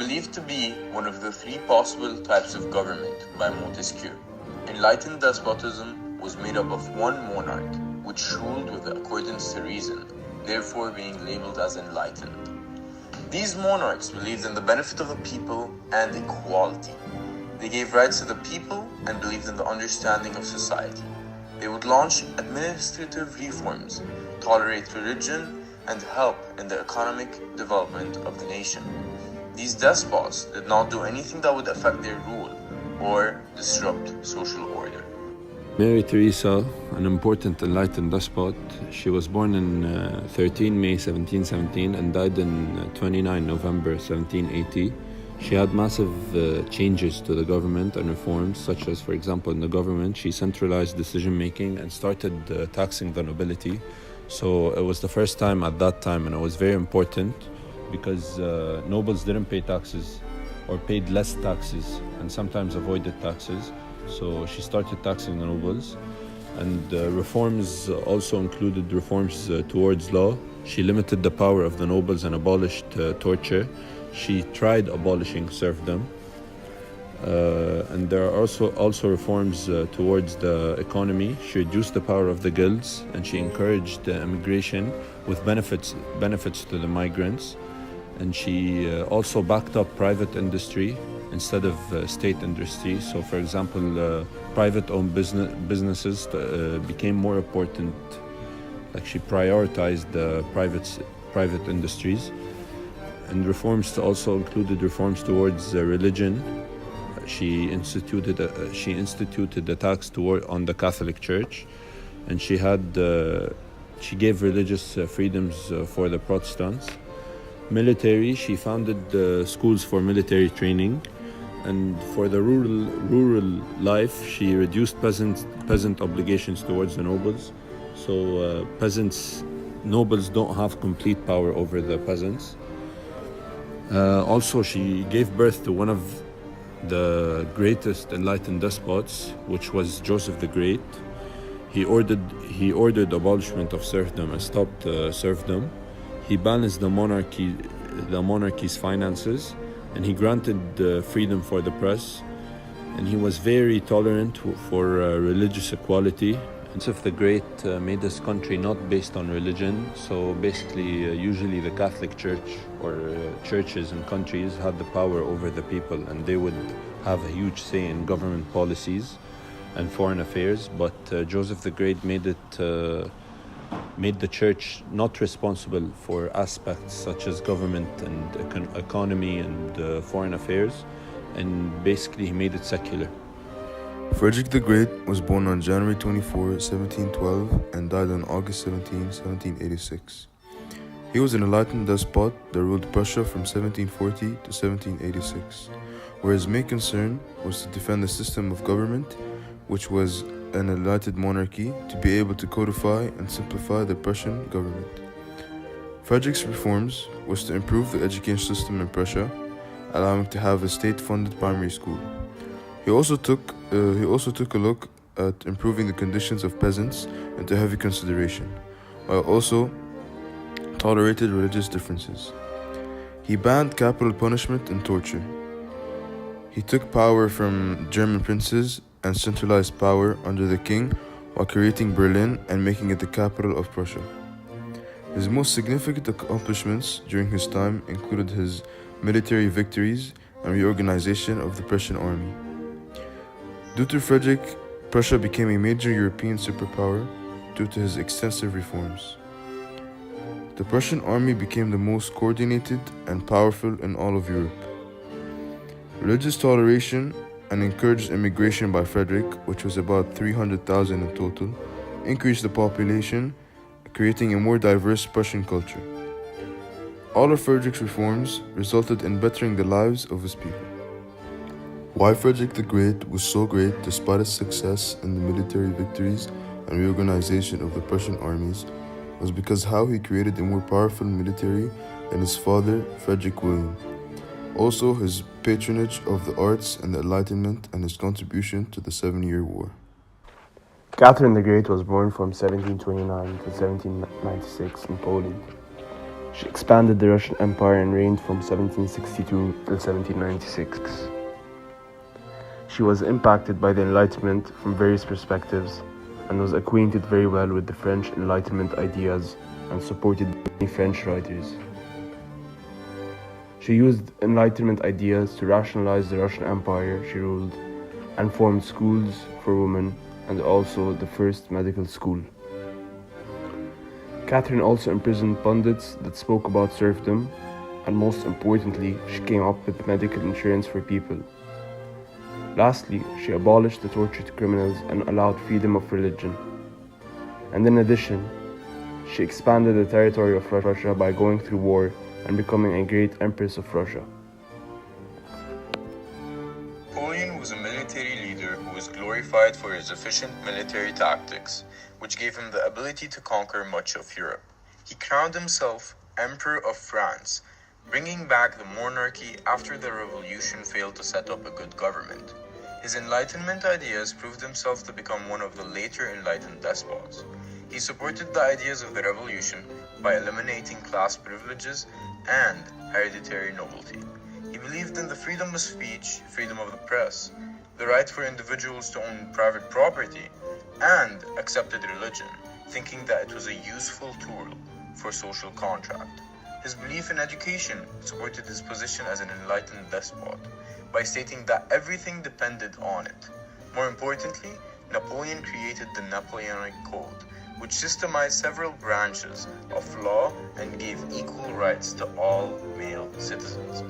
believed to be one of the three possible types of government by Montesquieu. Enlightened despotism was made up of one monarch, which ruled with accordance to reason, therefore being labeled as enlightened. These monarchs believed in the benefit of the people and equality. They gave rights to the people and believed in the understanding of society. They would launch administrative reforms, tolerate religion, and help in the economic development of the nation. These despots did not do anything that would affect their rule or disrupt social order. Mary Teresa, an important enlightened despot, she was born in 13 May 1717 and died in 29 November 1780. She had massive changes to the government and reforms, such as, for example, in the government, she centralized decision-making and started taxing the nobility. So it was the first time at that time, and it was very important because nobles didn't pay taxes or paid less taxes and sometimes avoided taxes. So she started taxing the nobles, and reforms also included reforms towards law. She limited the power of the nobles and abolished torture. She tried abolishing serfdom, and there are also reforms towards the economy. She reduced the power of the guilds, and she encouraged immigration with benefits to the migrants. And she also backed up private industry instead of state industry. So, for example, private-owned businesses became more important. Like, she prioritized the private industries. And reforms also included reforms towards religion. She instituted a tax on the Catholic Church, and she gave religious freedoms for the Protestants. Military, she founded schools for military training, and for the rural life, she reduced peasant obligations towards the nobles. So nobles don't have complete power over the peasants. Also, she gave birth to one of the greatest enlightened despots, which was Joseph the Great. He ordered abolishment of serfdom and stopped serfdom. He balanced the monarchy's finances, and he granted freedom for the press. And he was very tolerant for religious equality. Joseph the Great made this country not based on religion. So basically, usually the Catholic Church or churches in countries had the power over the people, and they would have a huge say in government policies and foreign affairs. But Joseph the Great made the church not responsible for aspects such as government and economy and foreign affairs, and basically he made it secular. Frederick the Great was born on January 24, 1712 and died on August 17, 1786. He was an enlightened despot that ruled Prussia from 1740 to 1786, where his main concern was to defend the system of government, which was an enlightened monarchy, to be able to codify and simplify the Prussian government. Frederick's reforms was to improve the education system in Prussia, allowing to have a state-funded primary school. He also took a look at improving the conditions of peasants into heavy consideration, while also tolerated religious differences. He banned capital punishment and torture. He took power from German princes and centralized power under the king, while creating Berlin and making it the capital of Prussia. His most significant accomplishments during his time included his military victories and reorganization of the Prussian army. Due to Frederick, Prussia became a major European superpower due to his extensive reforms. The Prussian army became the most coordinated and powerful in all of Europe. Religious toleration and encouraged immigration by Frederick, which was about 300,000 in total, increased the population, creating a more diverse Prussian culture. All of Frederick's reforms resulted in bettering the lives of his people. Why Frederick the Great was so great despite his success in the military victories and reorganization of the Prussian armies was because how he created a more powerful military than his father, Frederick William. Also, his patronage of the arts and the Enlightenment and his contribution to the 7-Year War. Catherine the Great was born from 1729 to 1796 in Poland. She expanded the Russian Empire and reigned from 1762 till 1796. She was impacted by the Enlightenment from various perspectives and was acquainted very well with the French Enlightenment ideas and supported many French writers. She used Enlightenment ideas to rationalize the Russian Empire she ruled and formed schools for women and also the first medical school. Catherine also imprisoned pundits that spoke about serfdom, and most importantly, she came up with medical insurance for people. Lastly, she abolished the torture to criminals and allowed freedom of religion. And in addition, she expanded the territory of Russia by going through war and becoming a great empress of Russia. Napoleon was a military leader who was glorified for his efficient military tactics, which gave him the ability to conquer much of Europe. He crowned himself Emperor of France, bringing back the monarchy after the revolution failed to set up a good government. His Enlightenment ideas proved himself to become one of the later enlightened despots. He supported the ideas of the revolution by eliminating class privileges and hereditary nobility. He believed in the freedom of speech, freedom of the press, the right for individuals to own private property, and accepted religion, thinking that it was a useful tool for social contract. His belief in education supported his position as an enlightened despot by stating that everything depended on it. More importantly, Napoleon created the Napoleonic Code, which systemized several branches of law and gave equal rights to all male citizens.